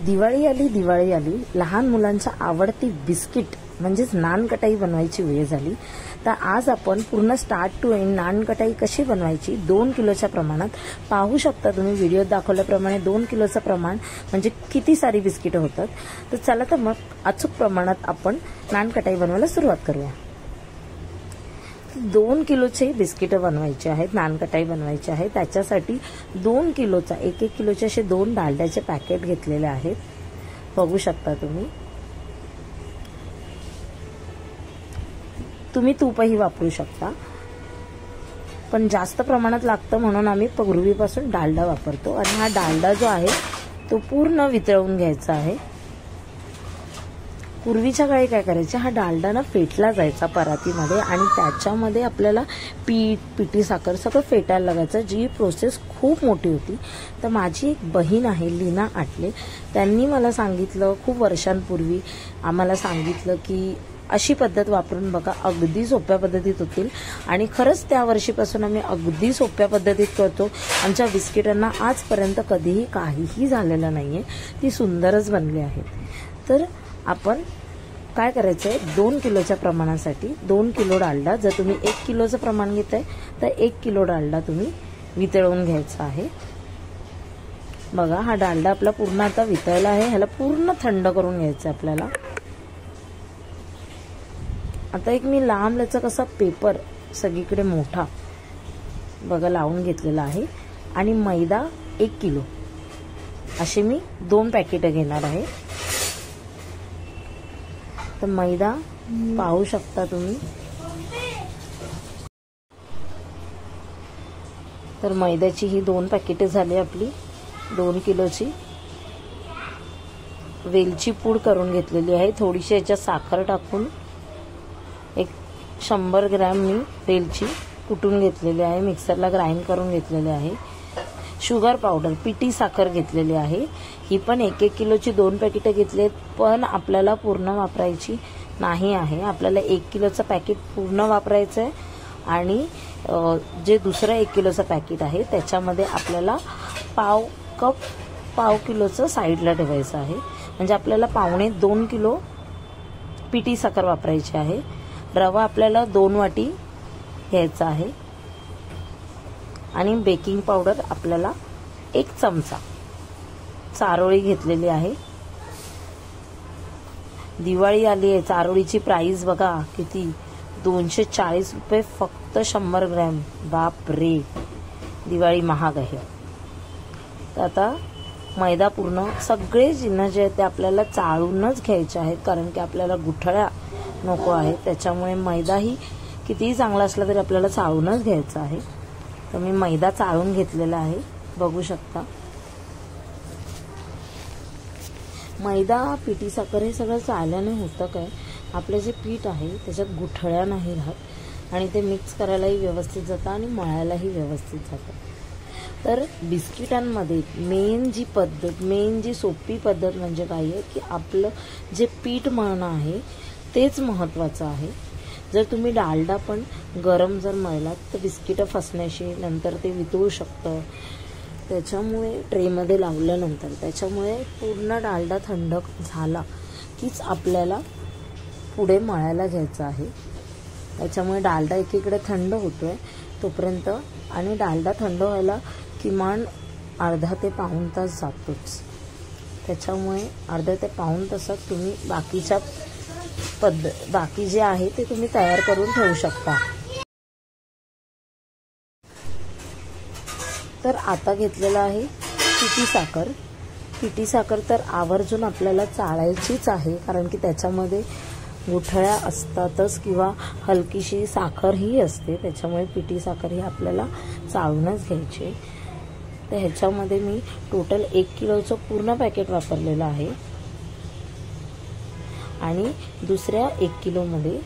दिवाळी आली लहान मुलांच्या आवडती बिस्किट म्हणजेच नानकटाई बनवायची वेळ झाली। तर आज आपण पूर्ण स्टार्ट टू एंड नानकटाई कशी बनवायची 2 किलोच्या प्रमाणात पाहू शकता तुम्ही। व्हिडिओत दाखवल्याप्रमाणे 2 किलोचं प्रमाण म्हणजे किती सारी बिस्किट होतात। तर चला तर मग अचूक प्रमाणात आपण नानकटाई बनवायला सुरुवात करूया। 2 किलोचे बिस्किट बनवायचे आहेत, नानकटाई बनवायची आहे। त्याच्यासाठी 2 किलोचा 1-1 किलोचे असे 2 डालड्याचे पॅकेट घेतलेले आहेत, बघू शकता तुम्ही। तुम्ही तूपही वापरू शकता, पण जास्त प्रमाणात लागतं म्हणून आम्ही पूर्वीपासून डालडा वापरतो। आणि हा डालडा जो आहे तो पूर्ण वितळवून घ्यायचा आहे। पूर्वीच्या काळी काय करायचे, हा डालडा ना फेटला जायचा परातीमध्ये आणि त्याच्यामध्ये आपल्याला पीठ, पिठी साखर सगळं फेटायला लागायचं, जी प्रोसेस खूप मोठी होती। तर माझी एक बहीण आहे लीना आटले, त्यांनी मला सांगितलं, खूप वर्षांपूर्वी आम्हाला सांगितलं की अशी पद्धत वापरून बघा, अगदी सोप्या पद्धतीत होतील। आणि खरंच त्या वर्षीपासून आम्ही अगदी सोप्या पद्धतीत करतो। आमच्या बिस्किटांना आजपर्यंत कधीही काहीही झालेलं नाहीये, ती सुंदरच बनली आहेत। तर आपण काय करायचंय, 2 किलोच्या प्रमाणासाठी 2 किलो डालडा, जर तुम्ही 1 किलोचं प्रमाण घेताय तर 1 किलो डालडा तुम्ही वितळवून घ्यायचा आहे। बघा, हा डालडा आपला पूर्ण आता वितळला आहे, ह्याला पूर्ण थंड करून घ्यायचं आपल्याला। आता एक मी लांब लचक असा पेपर सगळीकडे मोठा बघा लावून घेतलेला आहे आणि मैदा 1 किलो असे मी 2 पॅकेट घेणार आहे। तर मैदा पाहू शकता तुम्ही। तर मैद्याची ही 2 पॅकेट झाली आपली 2 किलोची। वेलची पूड करून घेतलेली आहे, थोडीशी याच्यात साखर टाकून एक 100 ग्रॅम मी वेलची कुटून घेतलेली आहे, मिक्सरला ग्राइंड करून घेतलेली आहे। शुगर पावडर, पिठी साखर घेतलेली आहे, ही पण 1-1 किलोची 2 पॅकेट घेतलेत, पण आपल्याला पूर्ण वापरायची नाही आहे। आपल्याला 1 किलोचं पॅकेट पूर्ण वापरायचं आहे आणि जे दुसरं 1 किलोचं पॅकेट आहे त्याच्यामध्ये आपल्याला पाव किलोचं साईडला ठेवायचं आहे। म्हणजे आपल्याला 1.25-2 किलो पिठी साखर वापरायची आहे। रवा आपल्याला 2 वाटी घ्यायचा आहे आणि बेकिंग पावडर आपल्याला 1 चमचा, चारोळी घेतलेली आहे। दिवाळी आली आहे, चारोळीची प्राइस बघा किती, 240 रुपये फक्त 100 ग्रॅम। बाप रे, दिवाळी महाग आहे। तर आता मैदा पूर्ण सगळे जिन्नस जे आहेत ते आपल्याला चाळूनच घ्यायचे आहेत, कारण की आपल्याला गुठळ्या नको आहे। त्याच्यामुळे मैदाही कितीही चांगला असला तरी आपल्याला चाळूनच घ्यायचा आहे। तर मी मैदा चाळून घेतलेला आहे, बघू शकता। मैदा, पिठी साखर हे सगळं चाळल्याने होतं काय, आपले जे पीठ आहे त्याच्यात गुठळ्या नाही राहत आणि ते मिक्स करायलाही व्यवस्थित जातं आणि मळायलाही व्यवस्थित जातं। तर बिस्किटांमध्ये मेन जी सोपी पद्धत म्हणजे काय आहे की आपलं जे पीठ मळणं आहे तेच महत्त्वाचं आहे। जर तुम्ही डालडा पण गरम जर मळलात तर बिस्किटं फसण्याशी, नंतर ते वितळू शकतं। त्याच्यामुळे ट्रेमध्ये लावल्यानंतर त्याच्यामुळे पूर्ण डालडा थंड झाला कीच आपल्याला पुढे मळायला घ्यायचं आहे। त्याच्यामुळे डालडा एकीकडे थंड होतोय तोपर्यंत, आणि डालडा थंड व्हायला किमान अर्धा ते पाऊण तास जातोच। त्याच्यामुळे अर्धा ते पाऊण तासात तुम्ही बाकी जे आहे ते तुम्ही तयार करून ठेवू शकता। तर आता घेतलेला आहे पिठी साखर। पिठी साखर तर आवर्जून आपल्याला चाळायचीच आहे, कारण की त्याच्यामध्ये गुठळ्या असतातच किंवा हलकीशी साखर ही असते, त्याच्यामुळे पिठी साखर ही आपल्याला चाळूनच घ्यायची। तर ह्याच्यामध्ये मी टोटल 1 किलोचं पूर्ण पॅकेट वापरलेलं आहे आणि दुसऱ्या 1 किलोमध्ये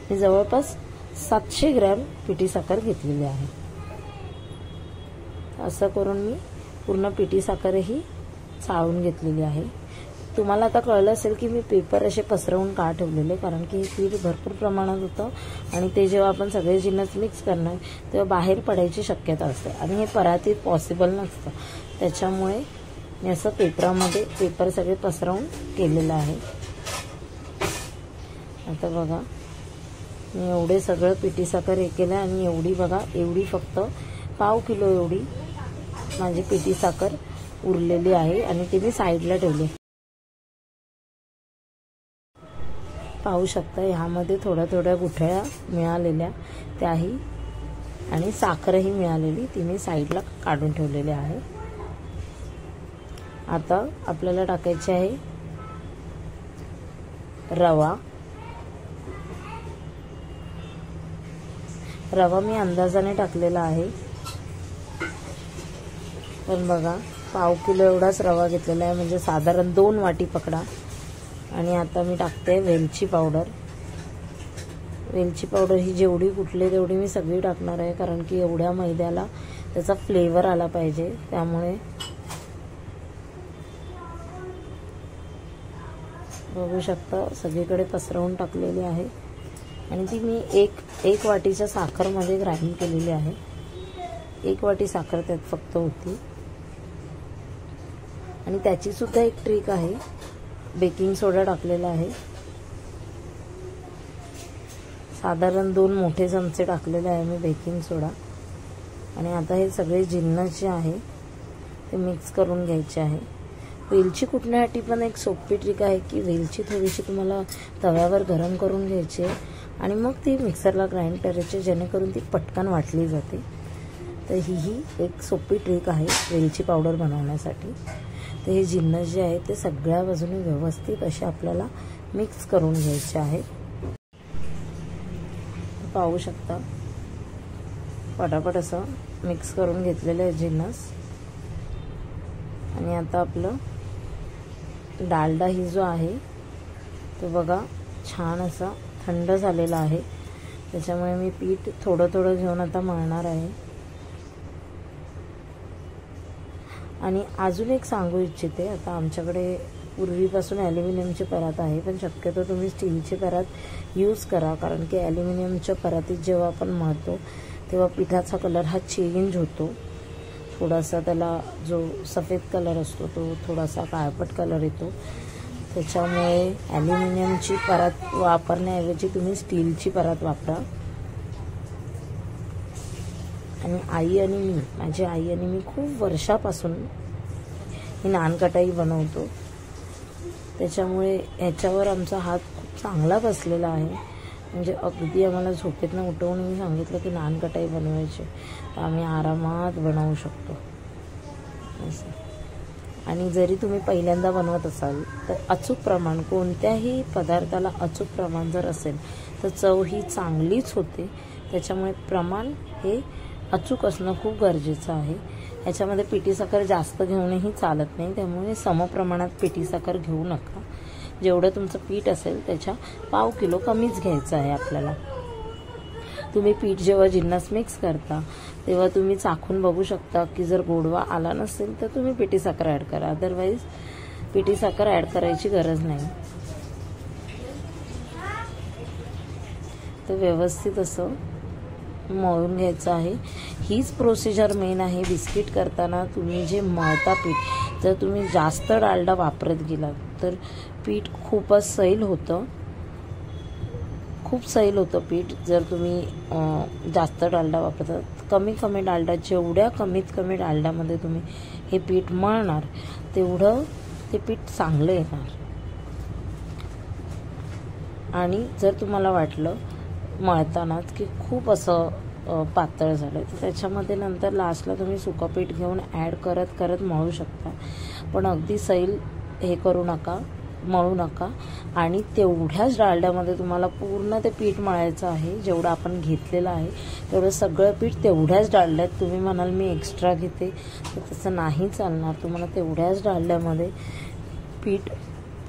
मी जवळपास 700 ग्रॅम पिठी साखर घेतलेली आहे। असं करून मी पूर्ण पिठी साखरही चाळून घेतलेली आहे। तुम्हाला आता कळलं असेल की मी पेपर असे पसरवून का ठेवलेले, कारण की हे पीठ भरपूर प्रमाणात होतं आणि ते जेव्हा आपण सगळे जिन्नस मिक्स करणार तेव्हा बाहेर पडायची शक्यता असते आणि हे परातीत पॉसिबल नसतं। त्याच्यामुळे मी असं पेपरामध्ये पेपर सगळे पसरवून केलेलं आहे। आता बघा मी एवढे सगळं पिठी साखर हे केलं आणि एवढी बघा, एवढी फक्त पाव किलो एवढी माझी पिठी साखर उरलेली आहे आणि ती मी साईडला ठेवली। पाहू शकता ह्यामध्ये थोड्या थोड्या गुठळ्या मिळालेल्या त्याही आणि साखरही मिळालेली ती मी साईडला काढून ठेवलेली आहे। आता आपल्याला टाकायचे आहे रवा। रवा मी अंदाजाने टाकलेला आहे, पण बघा पाव किलो एवढाच रवा घेतलेला आहे, म्हणजे साधारण 2 वाटी पकडा। आणि आता मी टाकते वेलची पावडर। वेलची पावडर ही जेवढी कुठली तेवढी मी सगळी टाकणार आहे, कारण की एवढ्या मैद्याला त्याचा फ्लेवर आला पाहिजे, त्यामुळे बघू शकता सगळीकडे पसरवून टाकलेली आहे। आणि ती मी एक वाटीच्या साखरमध्ये ग्राइंड केलेली आहे। 1 वाटी साखर त्यात फक्त होती। आणि त्याची सुद्धा एक ट्रिक आहे, बेकिंग सोडा टाकलेला आहे, साधारण 2 मोठे चमचे टाकलेले आहे मी बेकिंग सोडा। आणि आता हे सगळे जिन्नस जे आहे ते मिक्स करून घ्यायचे आहे। वेलची कुटण्यासाठी पण एक सोपी ट्रिक आहे की वेलची थोडीशी तुम्हाला तव्यावर गरम करून घ्यायची आणि मग ती मिक्सरला ग्राइंड करायची, जेणेकरून ती पटकन वाटली जाते। तर ही एक सोपी ट्रिक आहे वेलची पावडर बनवण्यासाठी। तर हे जिन्नस जे आहे ते सगळ्या बाजूने व्यवस्थित असे आपल्याला मिक्स करून घ्यायचे आहे। पाहू शकता पटापट असं मिक्स करून घेतलेलं आहे जिन्नस। आणि आता आपलं डालडा ही जो आहे तो बघा छान असा थंड झालेला आहे, त्याच्यामुळे मी पीठ थोडं थोडं घेऊन आता मळणार आहे। आणि अजून एक सांगू इच्छिते, आता आमच्याकडे पूर्वीपासून ॲल्युमिनियमची परात आहे, पण शक्यतो तुम्ही स्टीलची परात यूज करा, कारण की ॲल्युमिनियमच्या परातीत जेव्हा आपण मळतो तेव्हा पिठाचा कलर हा चेंज होतो, थोडासा त्याला जो सफेद कलर असतो तो थोडासा काळपट कलर येतो। त्याच्यामुळे ॲल्युमिनियमची परात वापरण्याऐवजी तुम्ही स्टीलची परात वापरा। आणि माझी आई आणि मी खूप वर्षापासून ही नानकटाई बनवतो, त्याच्यामुळे ह्याच्यावर आमचा हात खूप चांगला बसलेला आहे। म्हणजे अगदी आम्हाला झोपेतनं उठवून मी सांगितलं की नानकटाई बनवायची, तर आम्ही आरामात बनवू शकतो असं। आणि जरी तुम्ही पहिल्यांदा बनवत असाल तर अचूक प्रमाण, कोणत्याही पदार्थाला अचूक प्रमाण जर असेल तर चव ही चांगलीच होते। त्याच्यामुळे प्रमाण हे अचूक असणं खूप गरजेचं आहे। ह्याच्यामध्ये पिठी साखर जास्त घेऊनही चालत नाही, त्यामुळे समप्रमाणात पिठी साखर घेऊ नका। जेवढं तुमचं पीठ असेल त्याच्या पाव किलो कमीच घ्यायचं आहे आपल्याला। तुम्ही पीठ जेव्हा जिन्नस मिक्स करता तेव्हा तुम्ही चाखून बघू शकता की जर गोडवा आला नसेल तर तुम्ही पिठी साखर ॲड करा, अदरवाईज पिठी साखर ॲड करायची गरज नाही। तर व्यवस्थित असं मळून घ्यायचं आहे। हीच प्रोसिजर मेन आहे बिस्किट करताना। तुम्ही जे मळता पीठ, जर तुम्ही जास्त डालडा वापरत गेलात तर पीठ खूपच सैल होतं, खूप सैल होतं पीठ जर तुम्ही जास्त डालडा वापरता। कमी डालडा, जेवढ्या कमीत कमी डालड्यामध्ये तुम्ही हे पीठ मळणार तेवढं ते पीठ चांगलं येणार। आणि जर तुम्हाला वाटलं मळतानाच की खूप असं पातळ झालं तर त्याच्यामध्ये नंतर लास्टला तुम्ही सुकं पीठ घेऊन ॲड करत मळू शकता, पण अगदी सैल हे करू नका, मळू नका। आणि तेवढ्याच डालड्यामध्ये तुम्हाला पूर्ण ते पीठ मळायचं आहे, जेवढं आपण घेतलेलं आहे तेवढं सगळं पीठ तेवढ्याच डालड्यात। तुम्ही म्हणाल मी एक्स्ट्रा घेते, तर तसं नाही चालणार, तुम्हाला तेवढ्याच डालड्यामध्ये पीठ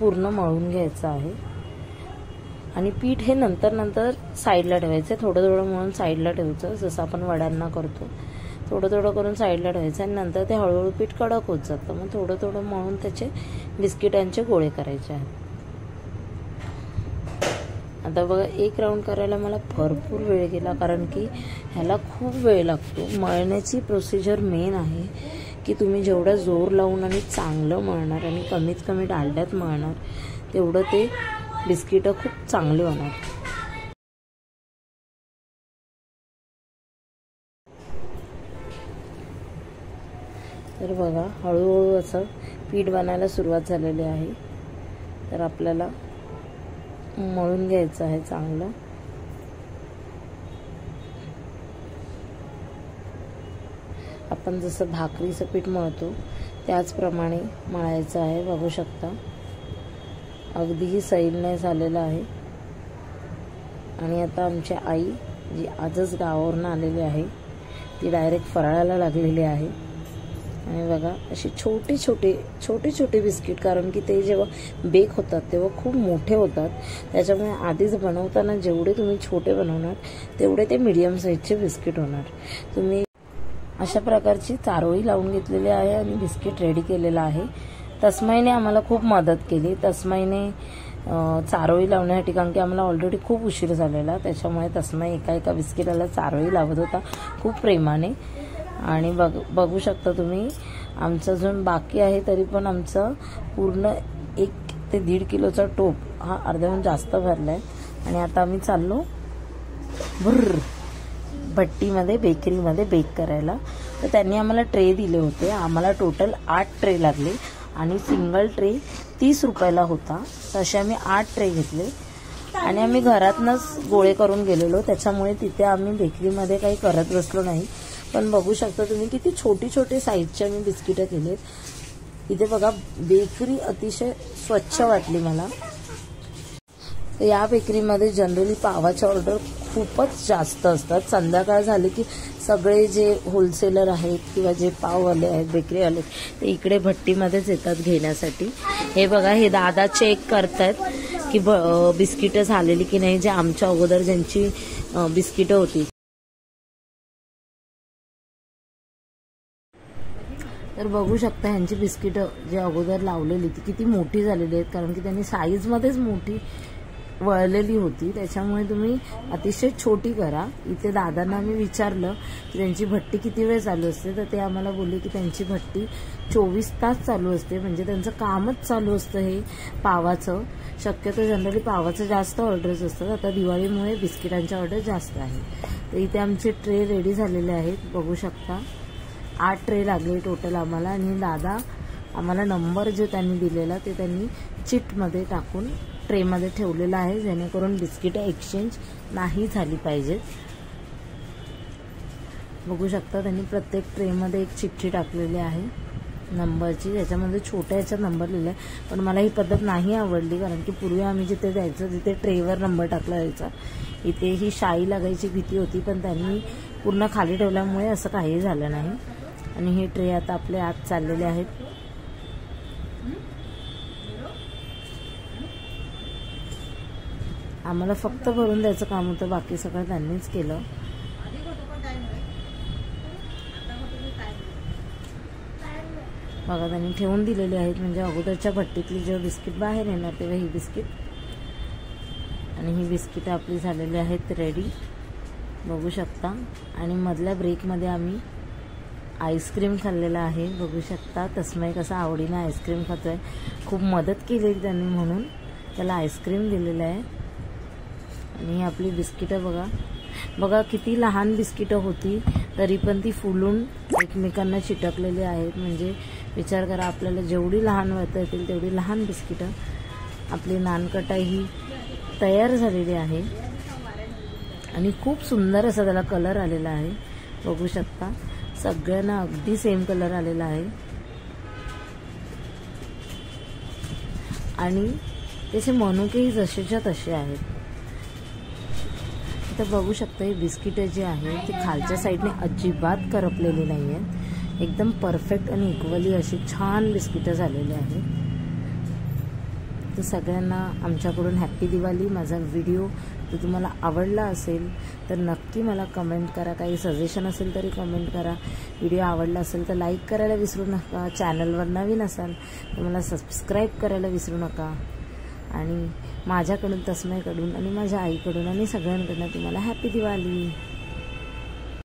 पूर्ण मळून घ्यायचं आहे। आणि पीठ हे नंतर साईडला ठेवायचं, थोडं मळून साईडला ठेवायचं, जसं आपण वड्यांना करतो, थोडं करून साईडला ठेवायचं आणि नंतर ते हळूहळू पीठ कडक होत जातं, मग थोडं मळून त्याचे बिस्किटांचे गोळे करायचे आहेत। आता बघा 1 राऊंड करायला मला भरपूर वेळ गेला, कारण की ह्याला खूप वेळ लागतो। मळण्याची प्रोसिजर मेन आहे की तुम्ही जेवढं जोर लावून आणि चांगलं मळणार आणि कमीत कमी डालड्यात मळणार तेवढं ते बिस्किटं खूप चांगले होणार. तर बघा हळूहळू असं पीठ बनायला सुरुवात झालेली आहे. तर आपल्याला मळून घ्यायचं आहे चांगलं. आपण जसं भाकरीचं पीठ मळतो त्याचप्रमाणे मळायचं आहे. बघू शकता अगदीही सैल नाही झालेलं आहे. आणि आता आमची आई जी आजच गावावरून आलेली आहे ती डायरेक्ट फराळाला लागलेली आहे. आणि बघा अशी छोटे छोटे बिस्किट, कारण की ते जेव्हा बेक होतात तेव्हा खूप मोठे होतात, त्याच्यामुळे आधीच बनवताना जेवढे तुम्ही छोटे बनवणार तेवढे ते मीडियम साईजचे बिस्किट होणार. तुम्ही अशा प्रकारची चारोळी लावून घेतलेली आहे आणि बिस्किट रेडी केलेलं आहे. तस्माईने आम्हाला खूप मदत केली. तस्माईने चारोळी लावण्यासाठी, कारण की आम्हाला ऑलरेडी खूप उशीर झालेला, त्याच्यामुळे तस्माई एका बिस्किटाला चारोळी लावत होता खूप प्रेमाने. आणि बघू शकता तुम्ही आमचं अजून बाकी आहे, तरी पण आमचं पूर्ण 1 ते 1.5 किलोचा टोप हा अर्ध्याहून जास्त भरलाय. आणि आता आम्ही चाललो भट्टीमध्ये बेकरीमध्ये बेक करायला. तर त्यांनी आम्हाला ट्रे दिले होते. आम्हाला टोटल 8 ट्रे लागले आणि सिंगल ट्रे 30 रुपयाला होता. तसे आम्ही 8 ट्रे घेतले आणि आम्ही घरातनंच गोळे करून गेलेलो, त्याच्यामुळे तिथे आम्ही बेकरीमध्ये काही करत बसलो नाही. पण बघू शकता तुम्ही किती छोटे साईजचे आम्ही बिस्किटं केलेत. इथे बघा बेकरी अतिशय स्वच्छ वाटली मला. तर या बेकरीमध्ये जनरली पावाचे ऑर्डर खूपच जास्त असतात. संध्याकाळ झाली की सगळे जे होलसेलर आहेत किंवा जे पाववाले आहेत बेकरीवाले ते इकडे भट्टीमध्येच येतात घेण्यासाठी. हे बघा हे दादा चेक करतात की बिस्किटं झालेली की नाही, जे आमच्या अगोदर ज्यांची बिस्किटं होती. तर बघू शकता ह्यांची बिस्किटं जे अगोदर लावलेली ती किती मोठी झालेली आहेत, कारण की त्यांनी साईजमध्येच मोठी वळलेली होती, त्याच्यामुळे तुम्ही अतिशय छोटी करा. इथे दादांना मी विचारलं की त्यांची भट्टी किती वेळ चालू असते, तर ते आम्हाला बोलले की त्यांची भट्टी 24 तास चालू असते, म्हणजे त्यांचं कामच चालू असतं हे पावाचं. शक्यतो जनरली पावाचं जास्त ऑर्डर्स असतात. आता दिवाळीमुळे बिस्किटांच्या ऑर्डर जास्त आहे. तर इथे आमचे ट्रे रेडी झालेले आहेत. बघू शकता 8 ट्रे लागले टोटल आम्हाला. आणि दादा आम्हाला नंबर जो त्यांनी दिलेला ते त्यांनी चिटमध्ये टाकून ट्रेमध्ये ठेवलेला आहे, जेणेकरून बिस्किटं एक्सचेंज नाही झाली पाहिजेत. बघू शकता त्यांनी प्रत्येक ट्रेमध्ये एक चिठ्ठी टाकलेली आहे नंबरची, ज्याच्यामध्ये छोट्या याच्यात नंबर लिहिला आहे. पण मला ही पद्धत नाही आवडली, कारण की पूर्वी आम्ही जिथे जायचो तिथे ट्रेवर नंबर टाकला जायचा. इथे ही शाई लागायची भीती होती, पण त्यांनी पूर्ण खाली ठेवल्यामुळे असं काही झालं नाही. आणि हे ट्रे आता आपले आत चाललेले आहेत. आम्हाला फक्त भरून द्यायचं काम होतं, बाकी सगळं त्यांनीच केलं. बघा त्यांनी ठेवून दिलेले आहेत, म्हणजे अगोदरच्या भट्टीतली जेव्हा बिस्किट बाहेर येणार तेव्हा ही बिस्किट. आणि ही बिस्किटं आपली झालेली आहेत रेडी, बघू शकता. आणि मधल्या ब्रेकमध्ये आम्ही आईस्क्रीम खाल्लेला आहे. बघू शकता तस्मै कसा आवडीनं आईस्क्रीम खातोय. खूप मदत केली त्यांनी म्हणून त्याला आईस्क्रीम दिलेलं आहे. आणि ही आपली बिस्किटं बघा किती लहान बिस्किटं होती, तरी पण ती फुलून एकमेकांना चिटकलेली आहेत. म्हणजे विचार करा, आपल्याला जेवढी लहान वळता येतील तेवढी लहान बिस्किटं. आपली नानकटाई ही तयार झालेली आहे आणि खूप सुंदर असा त्याला कलर आलेला आहे. बघू शकता सगळ्यांना अगदी सेम कलर आलेला आहे. आणि त्याचे मनुकेही जसेच्या तसे आहेत. तर बघू शकता ही बिस्किटं जी आहे ती खालच्या साईडने अजिबात करपलेली नाही आहेत. एकदम परफेक्ट आणि इक्वली अशी छान बिस्किटं झालेली आहेत. तर सगळ्यांना आमच्याकडून हॅपी दिवाळी. माझा व्हिडिओ जर तुम्हाला आवडला असेल तर नक्की मला कमेंट करा. काही सजेशन असेल तरी कमेंट करा. व्हिडिओ आवडला असेल तर लाईक करायला विसरू नका. चॅनलवर नवीन असाल तर मला सबस्क्राईब करायला विसरू नका. आणि माझ्याकडून, तस्मयकडून आणि माझ्या आईकडून आणि सगळ्यांकडून तुम्हाला हॅपी दिवाळी.